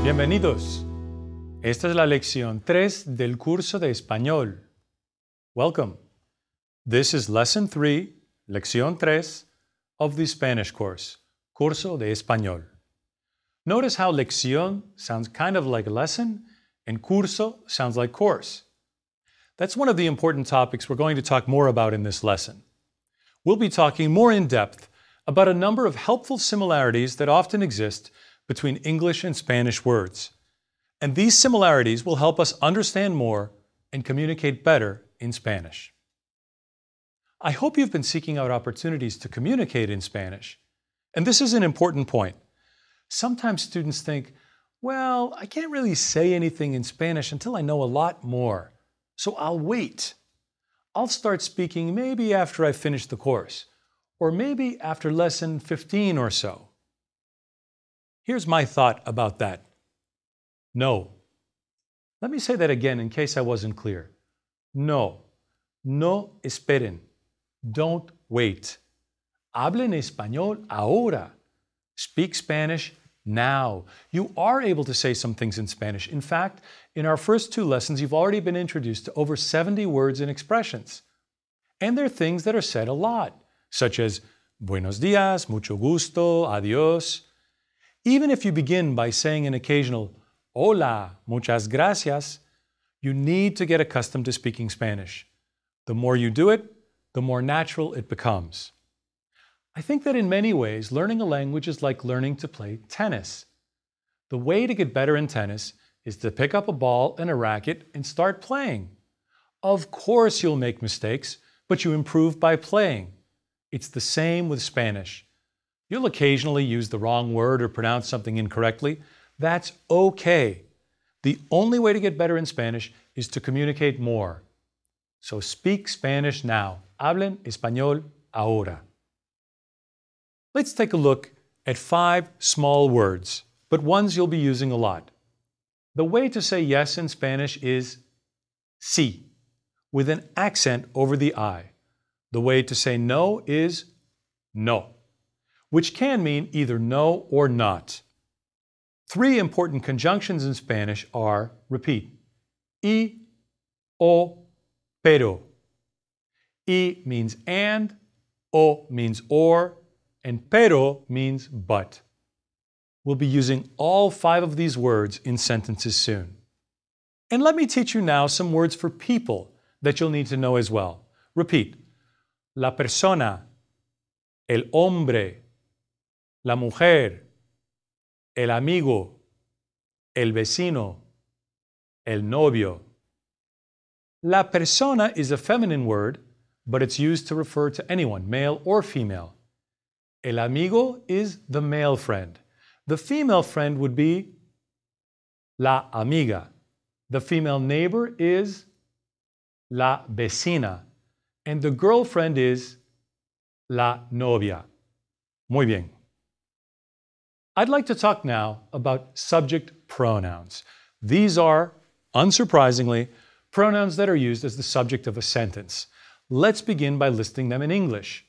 Bienvenidos. Esta es la lección 3 del curso de español. Welcome. This is lesson 3, lección 3 of the Spanish course, curso de español. Notice how lección sounds kind of like lesson and curso sounds like course. That's one of the important topics we're going to talk more about in this lesson. We'll be talking more in depth about a number of helpful similarities that often exist between English and Spanish words. And these similarities will help us understand more and communicate better in Spanish. I hope you've been seeking out opportunities to communicate in Spanish. And this is an important point. Sometimes students think, well, I can't really say anything in Spanish until I know a lot more, so I'll wait. I'll start speaking maybe after I finish the course, or maybe after lesson 15 or so. Here's my thought about that. No. Let me say that again in case I wasn't clear. No. No esperen. Don't wait. Hablen español ahora. Speak Spanish now. You are able to say some things in Spanish. In fact, in our first 2 lessons, you've already been introduced to over 70 words and expressions. And they're things that are said a lot, such as buenos días, mucho gusto, adiós. Even if you begin by saying an occasional hola, muchas gracias, you need to get accustomed to speaking Spanish. The more you do it, the more natural it becomes. I think that in many ways, learning a language is like learning to play tennis. The way to get better in tennis is to pick up a ball and a racket and start playing. Of course you'll make mistakes, but you improve by playing. It's the same with Spanish. You'll occasionally use the wrong word or pronounce something incorrectly. That's okay. The only way to get better in Spanish is to communicate more. So speak Spanish now. Hablen español ahora. Let's take a look at 5 small words, but ones you'll be using a lot. The way to say yes in Spanish is sí, with an accent over the I. The way to say no is no, which can mean either no or not. 3 important conjunctions in Spanish are, repeat, y, o, pero. Y means and, o means or, and pero means but. We'll be using all 5 of these words in sentences soon. And let me teach you now some words for people that you'll need to know as well. Repeat. La persona, el hombre, la mujer, el amigo, el vecino, el novio. La persona is a feminine word, but it's used to refer to anyone, male or female. El amigo is the male friend. The female friend would be la amiga. The female neighbor is la vecina. And the girlfriend is la novia. Muy bien. I'd like to talk now about subject pronouns. These are, unsurprisingly, pronouns that are used as the subject of a sentence. Let's begin by listing them in English.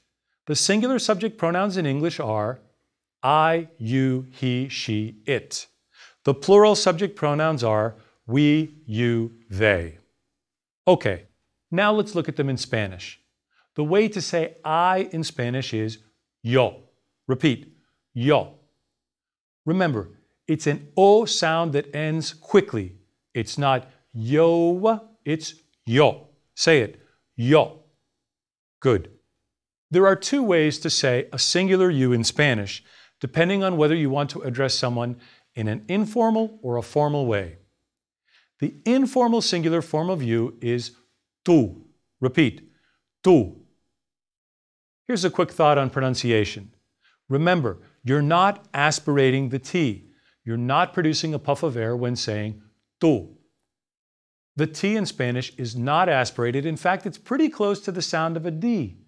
The singular subject pronouns in English are I, you, he, she, it. The plural subject pronouns are we, you, they. Okay, now let's look at them in Spanish. The way to say I in Spanish is yo. Repeat, yo. Remember, it's an O sound that ends quickly. It's not yo, it's yo. Say it, yo. Good. There are 2 ways to say a singular you in Spanish, depending on whether you want to address someone in an informal or a formal way. The informal singular form of you is tú. Repeat, tú. Here's a quick thought on pronunciation. Remember, you're not aspirating the T. You're not producing a puff of air when saying tú. The T in Spanish is not aspirated. In fact, it's pretty close to the sound of a D.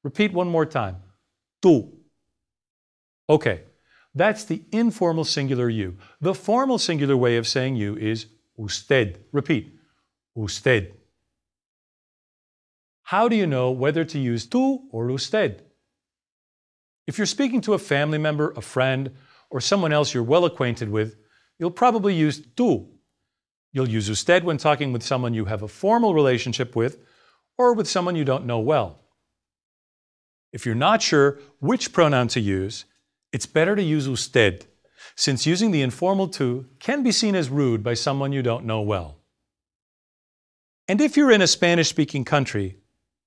Repeat one more time. Tú. Okay, that's the informal singular you. The formal singular way of saying you is usted. Repeat. Usted. How do you know whether to use tú or usted? If you're speaking to a family member, a friend, or someone else you're well acquainted with, you'll probably use tú. You'll use usted when talking with someone you have a formal relationship with or with someone you don't know well. If you're not sure which pronoun to use, it's better to use usted, since using the informal tú can be seen as rude by someone you don't know well. And if you're in a Spanish-speaking country,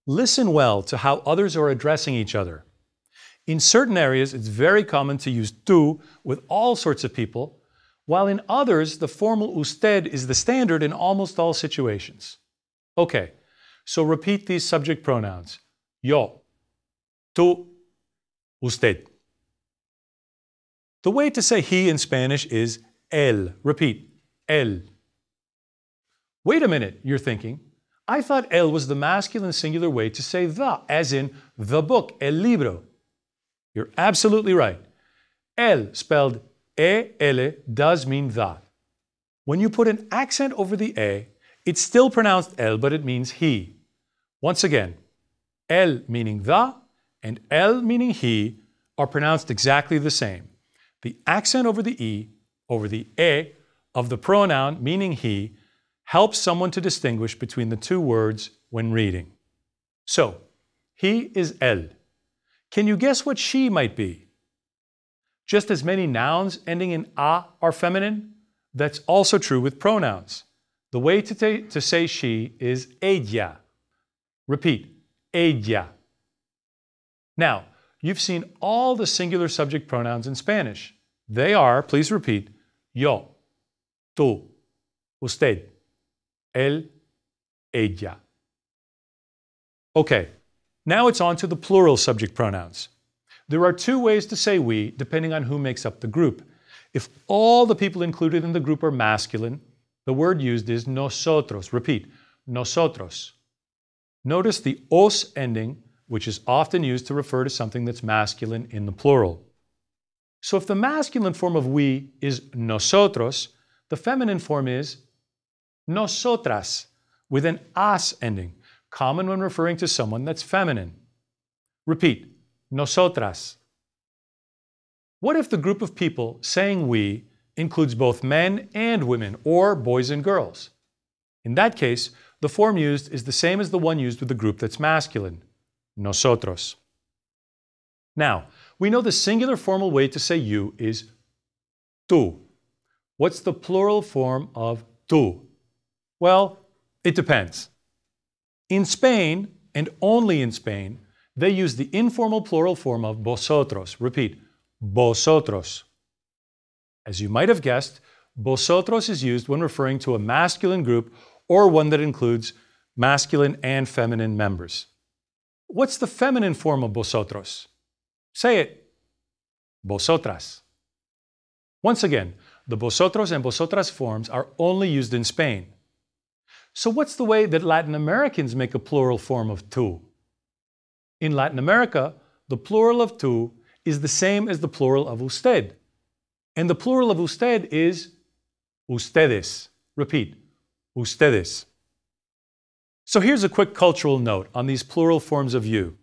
listen well to how others are addressing each other. In certain areas, it's very common to use tú with all sorts of people, while in others, the formal usted is the standard in almost all situations. Okay, so repeat these subject pronouns. Yo, tú, usted. The way to say he in Spanish is él. Repeat, él. Wait a minute, you're thinking. I thought él was the masculine singular way to say the, as in the book, el libro. You're absolutely right. El, spelled E-L, does mean the. When you put an accent over the E, it's still pronounced el, but it means he. Once again, el meaning the and el meaning he are pronounced exactly the same. The accent over the E of the pronoun meaning he helps someone to distinguish between the two words when reading. So, he is él. Can you guess what she might be? Just as many nouns ending in a are feminine, that's also true with pronouns. The way to say she is ella. Repeat, ella. Now, you've seen all the singular subject pronouns in Spanish. They are, please repeat, yo, tú, usted, él, ella. Okay, now it's on to the plural subject pronouns. There are two ways to say we, depending on who makes up the group. If all the people included in the group are masculine, the word used is nosotros. Repeat, nosotros. Notice the os ending, which is often used to refer to something that's masculine in the plural. So if the masculine form of we is nosotros, the feminine form is nosotras, with an as ending, common when referring to someone that's feminine. Repeat, nosotras. What if the group of people saying we includes both men and women, or boys and girls? In that case, the form used is the same as the one used with the group that's masculine, nosotros. Now, we know the singular formal way to say you is tú. What's the plural form of tú? Well, it depends. In Spain, and only in Spain, they use the informal plural form of vosotros. Repeat, vosotros. As you might have guessed, vosotros is used when referring to a masculine group or one that includes masculine and feminine members. What's the feminine form of vosotros? Say it. Vosotras. Once again, the vosotros and vosotras forms are only used in Spain. So what's the way that Latin Americans make a plural form of tú? In Latin America, the plural of tú is the same as the plural of usted. And the plural of usted is ustedes. Repeat, ustedes. So here's a quick cultural note on these plural forms of you.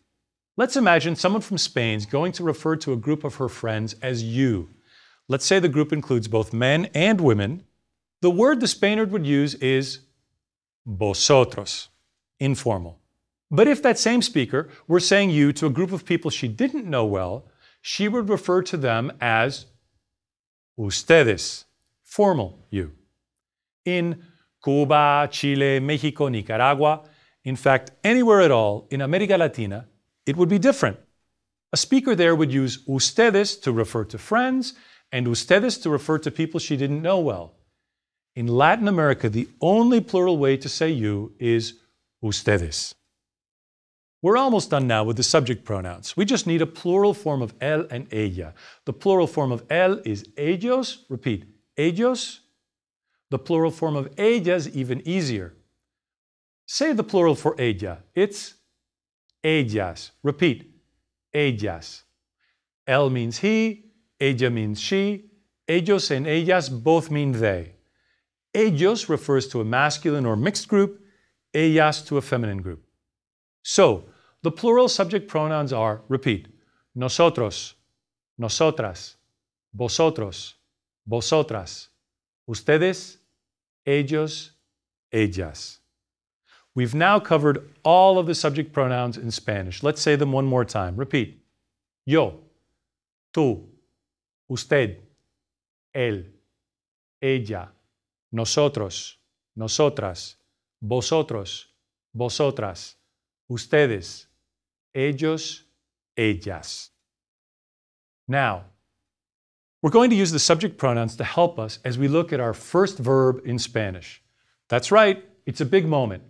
Let's imagine someone from Spain's going to refer to a group of her friends as you. Let's say the group includes both men and women. The word the Spaniard would use is vosotros, informal. But if that same speaker were saying you to a group of people she didn't know well, she would refer to them as ustedes, formal you. In Cuba, Chile, Mexico, Nicaragua, in fact, anywhere at all in America Latina, it would be different. A speaker there would use ustedes to refer to friends and ustedes to refer to people she didn't know well. In Latin America, the only plural way to say you is ustedes. We're almost done now with the subject pronouns. We just need a plural form of él and ella. The plural form of él is ellos. Repeat, ellos. The plural form of ella is even easier. Say the plural for ella. It's ellas. Repeat, ellas. Él means he, ella means she, ellos and ellas both mean they. Ellos refers to a masculine or mixed group, ellas to a feminine group. So, the plural subject pronouns are, repeat, nosotros, nosotras, vosotros, vosotras, Ustedes, ellos, ellas. We've now covered all of the subject pronouns in Spanish. Let's say them one more time. Repeat. Yo, tú, usted, él, ella, nosotros, nosotras, vosotros, vosotras, ustedes, ellos, ellas. Now, we're going to use the subject pronouns to help us as we look at our first verb in Spanish. That's right, it's a big moment.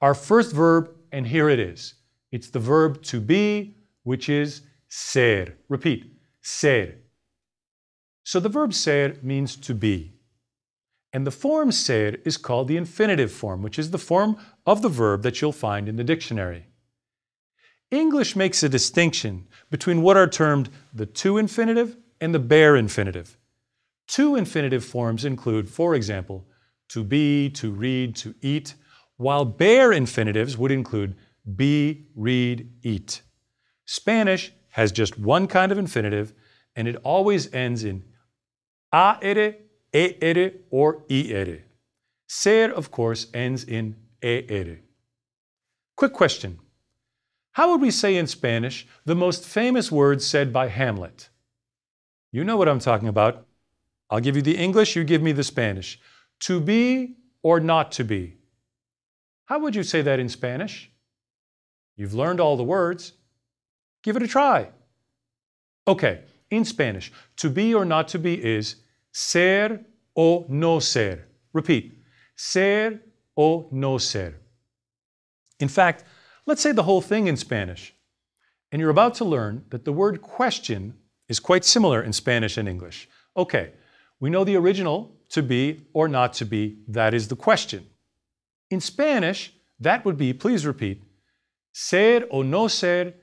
Our first verb, and here it is. It's the verb to be, which is ser. Repeat, ser. So the verb ser means to be. And the form ser is called the infinitive form, which is the form of the verb that you'll find in the dictionary. English makes a distinction between what are termed the to infinitive and the bare infinitive. To infinitive forms include, for example, to be, to read, to eat, while bare infinitives would include be, read, eat. Spanish has just one kind of infinitive, and it always ends in AR, ER, or IR. Ser, of course, ends in ER. Quick question. How would we say in Spanish the most famous words said by Hamlet? You know what I'm talking about. I'll give you the English, you give me the Spanish. To be or not to be? How would you say that in Spanish? You've learned all the words. Give it a try. Okay, in Spanish, to be or not to be is ser o no ser. Repeat, ser o no ser. In fact, let's say the whole thing in Spanish. And you're about to learn that the word question is quite similar in Spanish and English. Okay, we know the original, to be or not to be, that is the question. In Spanish, that would be, please repeat, ser o no ser,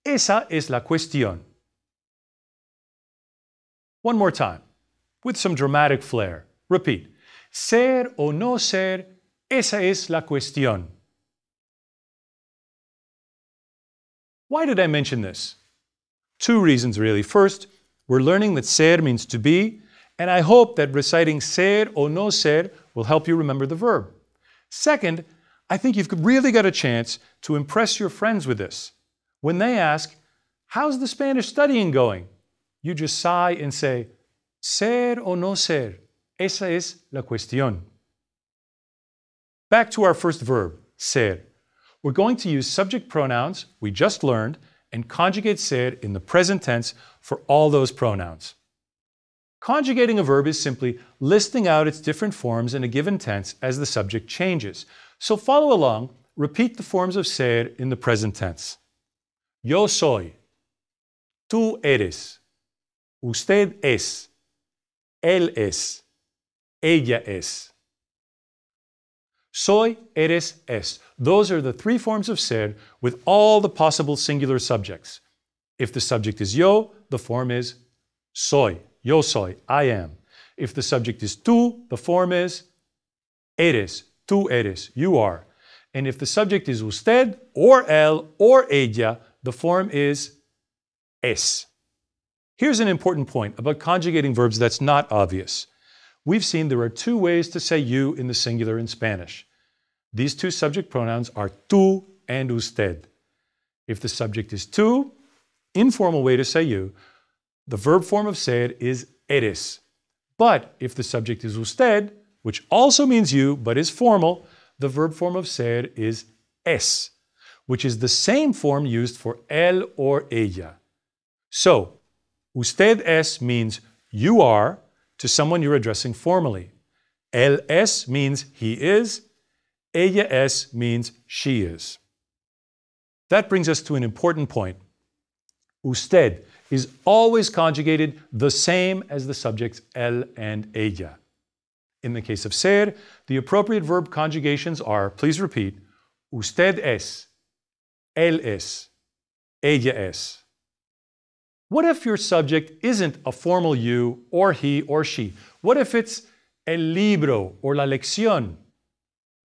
esa es la cuestión. One more time, with some dramatic flair. Repeat, ser o no ser, esa es la cuestión. Why did I mention this? Two reasons, really. First, we're learning that ser means to be, and I hope that reciting ser o no ser will help you remember the verb. Second, I think you've really got a chance to impress your friends with this. When they ask, how's the Spanish studying going? You just sigh and say, ser o no ser, esa es la cuestión. Back to our first verb, ser. We're going to use subject pronouns we just learned and conjugate ser in the present tense for all those pronouns. Conjugating a verb is simply listing out its different forms in a given tense as the subject changes. So follow along, repeat the forms of ser in the present tense. Yo soy, tú eres, usted es, él es, ella es. Soy, eres, es. Those are the three forms of ser with all the possible singular subjects. If the subject is yo, the form is soy, yo soy, I am. If the subject is tú, the form is eres, tú eres, you are. And if the subject is usted, or él, or ella, the form is es. Here's an important point about conjugating verbs that's not obvious. We've seen there are two ways to say you in the singular in Spanish. These two subject pronouns are tú and usted. If the subject is tú, informal way to say you, the verb form of ser is eres. But if the subject is usted, which also means you but is formal, the verb form of ser is es, which is the same form used for él or ella. So, usted es means you are to someone you're addressing formally. Él es means he is. Ella es means she is. That brings us to an important point. Usted is always conjugated the same as the subjects él and ella. In the case of ser, the appropriate verb conjugations are, please repeat, usted es, él es, ella es. What if your subject isn't a formal you or he or she? What if it's el libro or la lección?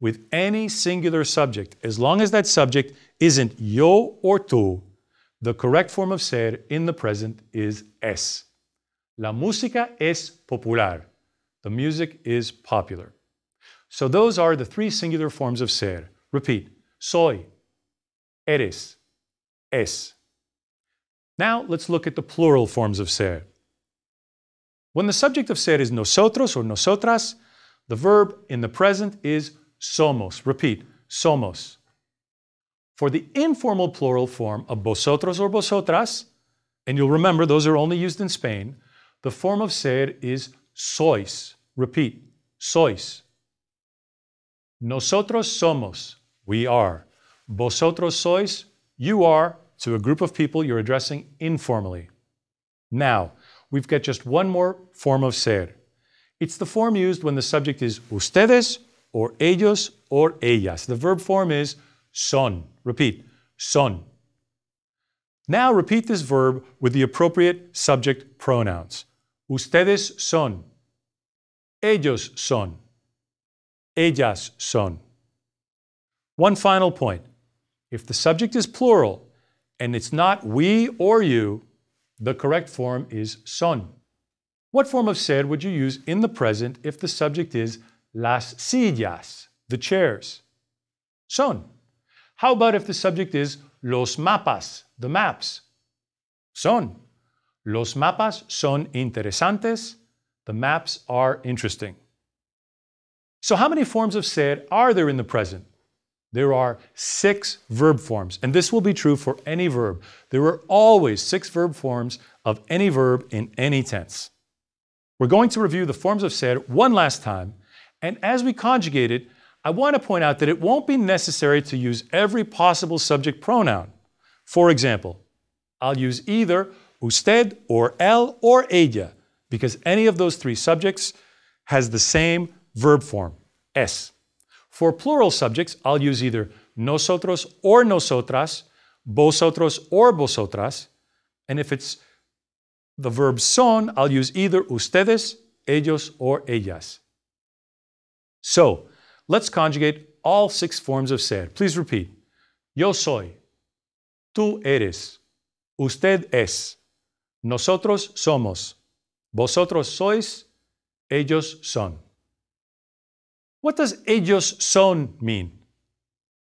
With any singular subject, as long as that subject isn't yo or tú, the correct form of ser in the present is es. La música es popular. The music is popular. So those are the three singular forms of ser. Repeat. Soy, eres, es. Now let's look at the plural forms of ser. When the subject of ser is nosotros or nosotras, the verb in the present is somos. Repeat. Somos. For the informal plural form of vosotros or vosotras, and you'll remember those are only used in Spain, the form of ser is sois. Repeat. Sois. Nosotros somos. We are. Vosotros sois. You are, to a group of people you're addressing informally. Now, we've got just one more form of ser. It's the form used when the subject is ustedes or ellos or ellas. The verb form is son. Repeat. Son. Now repeat this verb with the appropriate subject pronouns. Ustedes son. Ellos son. Ellas son. One final point. If the subject is plural and it's not we or you, the correct form is son. What form of ser would you use in the present if the subject is las sillas, the chairs? Son. How about if the subject is los mapas, the maps? Son. Los mapas son interesantes. The maps are interesting. So how many forms of ser are there in the present? There are 6 verb forms, and this will be true for any verb. There are always 6 verb forms of any verb in any tense. We're going to review the forms of ser one last time, and as we conjugate it, I want to point out that it won't be necessary to use every possible subject pronoun. For example, I'll use either usted or él or ella, because any of those 3 subjects has the same verb form, es. For plural subjects, I'll use either nosotros or nosotras, vosotros or vosotras, and if it's the verb son, I'll use either ustedes, ellos, or ellas. So, let's conjugate all 6 forms of ser. Please repeat. Yo soy, tú eres, usted es, nosotros somos, vosotros sois, ellos son. What does ellos son mean?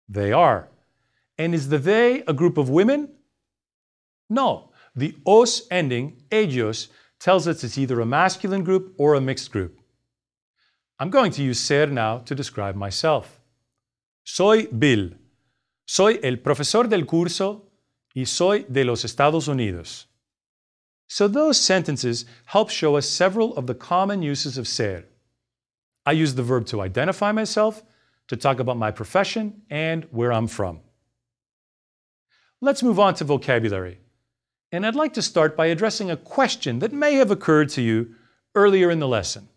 They are. And is the they a group of women? No. The os ending, ellos, tells us it's either a masculine group or a mixed group. I'm going to use ser now to describe myself. Soy Bill. Soy el profesor del curso y soy de los Estados Unidos. So those sentences help show us several of the common uses of ser. I use the verb to identify myself, to talk about my profession, and where I'm from. Let's move on to vocabulary. And I'd like to start by addressing a question that may have occurred to you earlier in the lesson.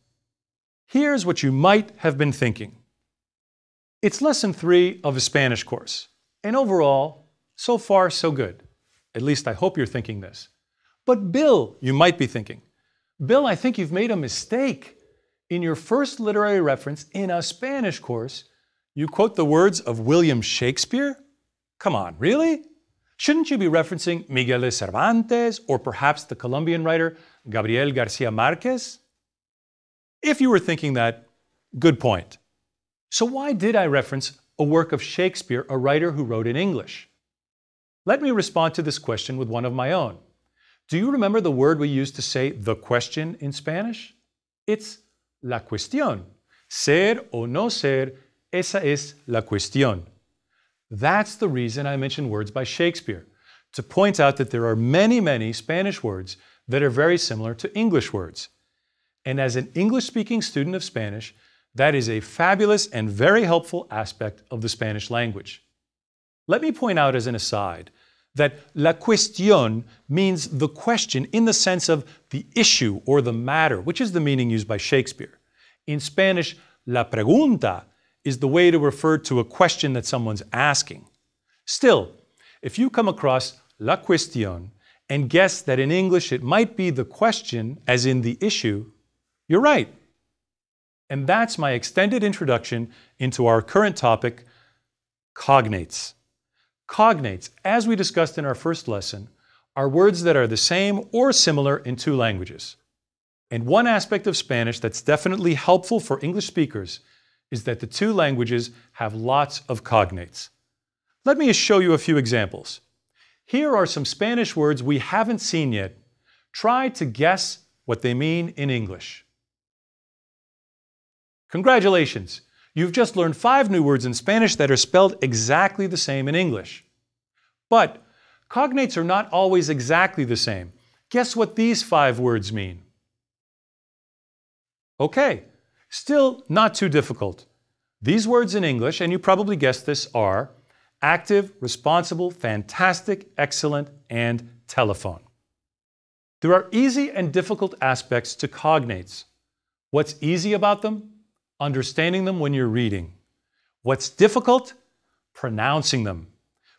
Here's what you might have been thinking. It's lesson 3 of a Spanish course. And overall, so far so good. At least I hope you're thinking this. But Bill, you might be thinking, Bill, I think you've made a mistake. In your first literary reference in a Spanish course, you quote the words of William Shakespeare? Come on, really? Shouldn't you be referencing Miguel de Cervantes or perhaps the Colombian writer Gabriel García Márquez? If you were thinking that, good point. So why did I reference a work of Shakespeare, a writer who wrote in English? Let me respond to this question with one of my own. Do you remember the word we used to say the question in Spanish? It's la cuestión. Ser o no ser, esa es la cuestión. That's the reason I mention words by Shakespeare, to point out that there are many, many Spanish words that are very similar to English words. And as an English-speaking student of Spanish, that is a fabulous and very helpful aspect of the Spanish language. Let me point out as an aside that la cuestión means the question in the sense of the issue or the matter, which is the meaning used by Shakespeare. In Spanish, la pregunta is the way to refer to a question that someone's asking. Still, if you come across la cuestión and guess that in English it might be the question, as in the issue, you're right. And that's my extended introduction into our current topic, cognates. Cognates, as we discussed in our first lesson, are words that are the same or similar in 2 languages. And one aspect of Spanish that's definitely helpful for English speakers is that the two languages have lots of cognates. Let me show you a few examples. Here are some Spanish words we haven't seen yet. Try to guess what they mean in English. Congratulations! You've just learned 5 new words in Spanish that are spelled exactly the same in English. But cognates are not always exactly the same. Guess what these 5 words mean? Okay, still not too difficult. These words in English, and you probably guessed this, are active, responsible, fantastic, excellent, and telephone. There are easy and difficult aspects to cognates. What's easy about them? Understanding them when you're reading. What's difficult? Pronouncing them.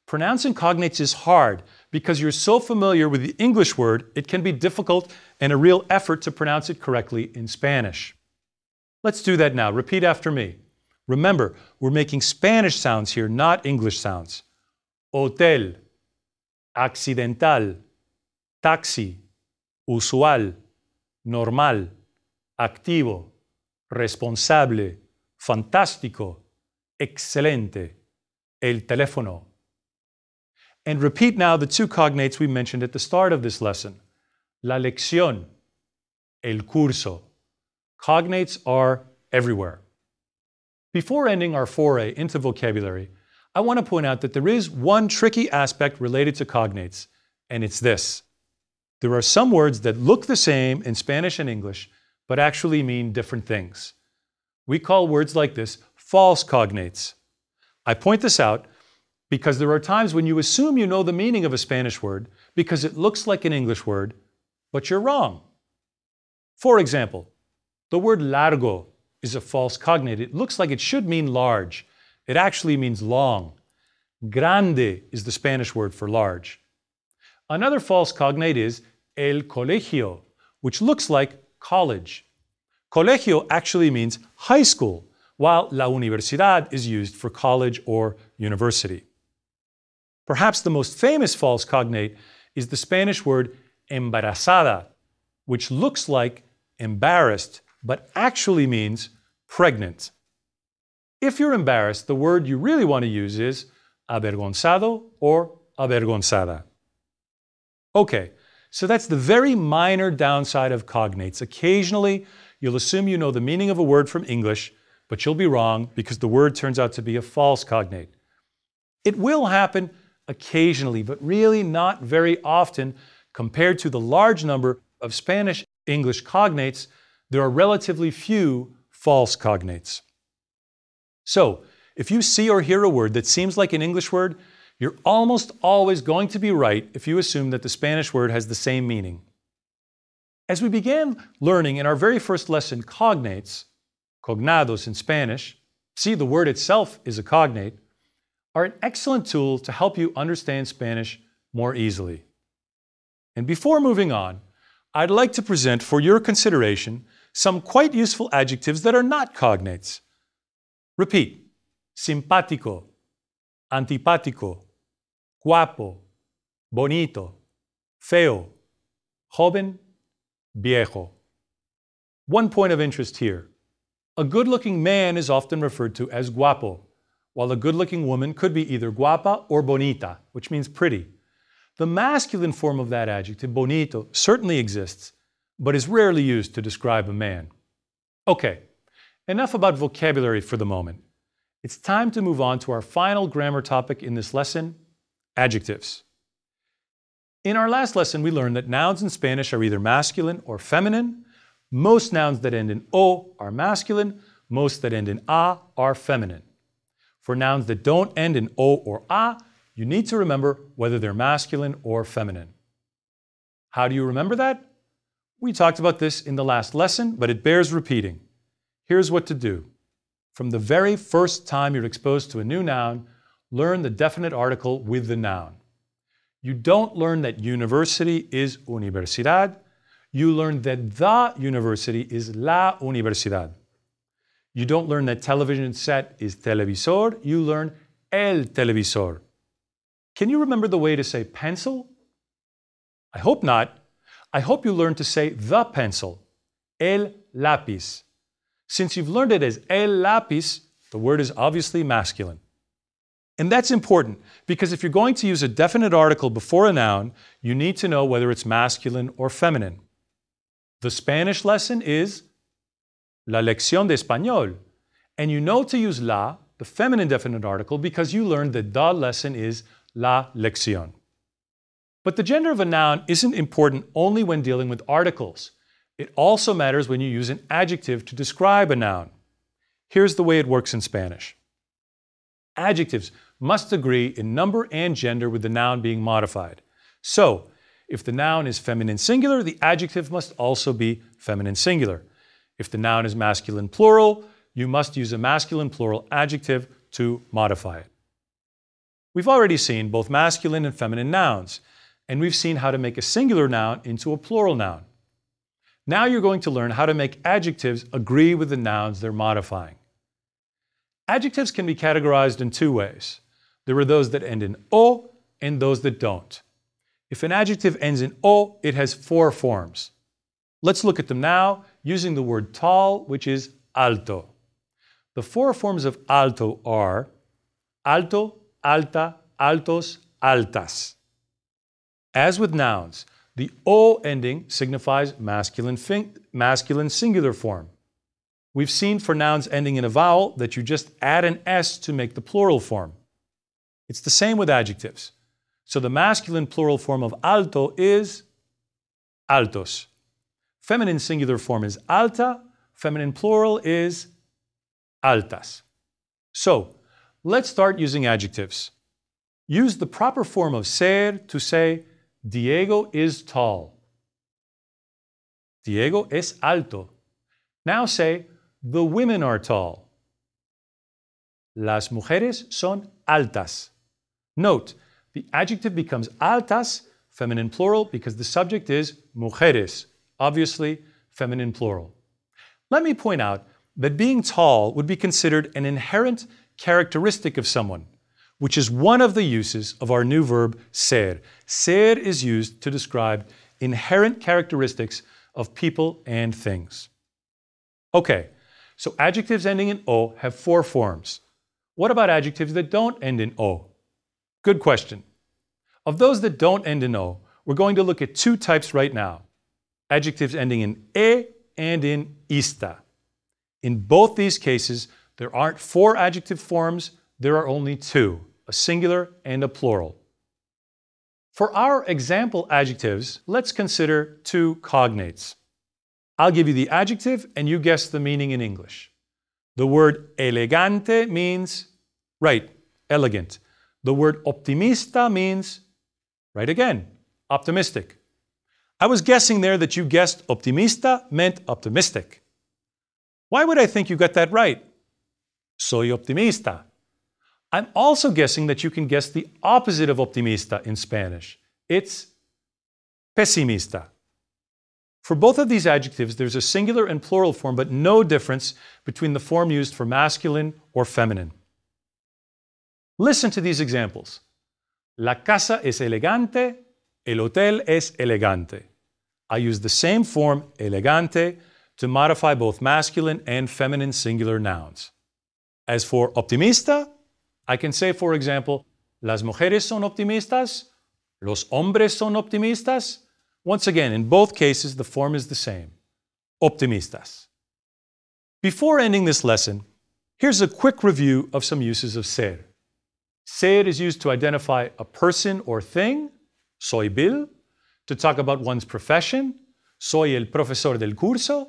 Pronouncing cognates is hard because you're so familiar with the English word, it can be difficult and a real effort to pronounce it correctly in Spanish. Let's do that now. Repeat after me. Remember, we're making Spanish sounds here, not English sounds. Hotel, accidental, taxi, usual, normal, activo, responsable, fantástico, excelente, el teléfono. And repeat now the 2 cognates we mentioned at the start of this lesson. La lección, el curso. Cognates are everywhere. Before ending our foray into vocabulary, I want to point out that there is one tricky aspect related to cognates, and it's this. There are some words that look the same in Spanish and English, but actually mean different things. We call words like this false cognates. I point this out because there are times when you assume you know the meaning of a Spanish word because it looks like an English word, but you're wrong. For example, the word largo is a false cognate. It looks like it should mean large. It actually means long. Grande is the Spanish word for large. Another false cognate is el colegio, which looks like college. Colegio actually means high school, while la universidad is used for college or university. Perhaps the most famous false cognate is the Spanish word embarazada, which looks like embarrassed, but actually means pregnant. If you're embarrassed, the word you really want to use is avergonzado or avergonzada. Okay, so that's the very minor downside of cognates. Occasionally, you'll assume you know the meaning of a word from English, but you'll be wrong because the word turns out to be a false cognate. It will happen occasionally, but really not very often. Compared to the large number of Spanish-English cognates, there are relatively few false cognates. So, if you see or hear a word that seems like an English word, you're almost always going to be right if you assume that the Spanish word has the same meaning. As we began learning in our very first lesson cognates, cognados in Spanish, see the word itself is a cognate, are an excellent tool to help you understand Spanish more easily. And before moving on, I'd like to present for your consideration some quite useful adjectives that are not cognates. Repeat. Simpático, antipático, guapo, bonito, feo, joven, viejo. One point of interest here. A good-looking man is often referred to as guapo, while a good-looking woman could be either guapa or bonita, which means pretty. The masculine form of that adjective, bonito, certainly exists, but is rarely used to describe a man. Okay, enough about vocabulary for the moment. It's time to move on to our final grammar topic in this lesson, adjectives. In our last lesson, we learned that nouns in Spanish are either masculine or feminine. Most nouns that end in o are masculine, most that end in a are feminine. For nouns that don't end in o or a, you need to remember whether they're masculine or feminine. How do you remember that? We talked about this in the last lesson, but it bears repeating. Here's what to do. From the very first time you're exposed to a new noun, learn the definite article with the noun. You don't learn that university is universidad. You learn that the university is la universidad. You don't learn that television set is televisor. You learn el televisor. Can you remember the way to say pencil? I hope not. I hope you learn to say the pencil. el lápiz. Since you've learned it as el lápiz, the word is obviously masculine. And that's important because if you're going to use a definite article before a noun, you need to know whether it's masculine or feminine. The Spanish lesson is la lección de español. And you know to use la, the feminine definite article, because you learned that the lesson is la lección. But the gender of a noun isn't important only when dealing with articles. It also matters when you use an adjective to describe a noun. Here's the way it works in Spanish. Adjectives must agree in number and gender with the noun being modified. So, if the noun is feminine singular, the adjective must also be feminine singular. If the noun is masculine plural, you must use a masculine plural adjective to modify it. We've already seen both masculine and feminine nouns, and we've seen how to make a singular noun into a plural noun. Now you're going to learn how to make adjectives agree with the nouns they're modifying. Adjectives can be categorized in two ways. There are those that end in o and those that don't. If an adjective ends in o, it has four forms. Let's look at them now using the word tall, which is alto. The four forms of alto are alto, alta, altos, altas. As with nouns, the o ending signifies masculine singular form. We've seen for nouns ending in a vowel that you just add an s to make the plural form. It's the same with adjectives. So the masculine plural form of alto is altos. Feminine singular form is alta. Feminine plural is altas. So let's start using adjectives. Use the proper form of ser to say, Diego is tall. Diego es alto. Now say, the women are tall. Las mujeres son altas. Note, the adjective becomes altas, feminine plural, because the subject is mujeres, obviously feminine plural. Let me point out that being tall would be considered an inherent characteristic of someone, which is one of the uses of our new verb ser. Ser is used to describe inherent characteristics of people and things. Okay, so adjectives ending in o have four forms. What about adjectives that don't end in o? Good question. Of those that don't end in o, we're going to look at two types right now. Adjectives ending in e and in ista. In both these cases, there aren't four adjective forms, there are only two, a singular and a plural. For our example adjectives, let's consider two cognates. I'll give you the adjective and you guess the meaning in English. The word elegante means, right, elegant. The word optimista means, right again, optimistic. I was guessing there that you guessed optimista meant optimistic. Why would I think you got that right? Soy optimista. I'm also guessing that you can guess the opposite of optimista in Spanish. It's pesimista. For both of these adjectives, there's a singular and plural form, but no difference between the form used for masculine or feminine. Listen to these examples. La casa es elegante, el hotel es elegante. I use the same form, elegante, to modify both masculine and feminine singular nouns. As for optimista, I can say, for example, las mujeres son optimistas, los hombres son optimistas. Once again, in both cases, the form is the same, optimistas. Before ending this lesson, here's a quick review of some uses of ser. Ser is used to identify a person or thing, soy Bill, to talk about one's profession, soy el profesor del curso,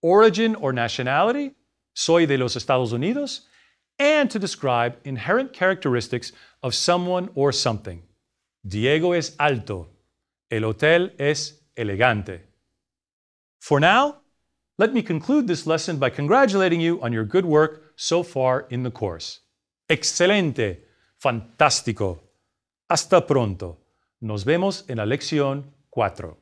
origin or nationality, soy de los Estados Unidos, and to describe inherent characteristics of someone or something. Diego es alto. El hotel es elegante. For now, let me conclude this lesson by congratulating you on your good work so far in the course. Excelente, fantástico. Hasta pronto. Nos vemos en la lección 4.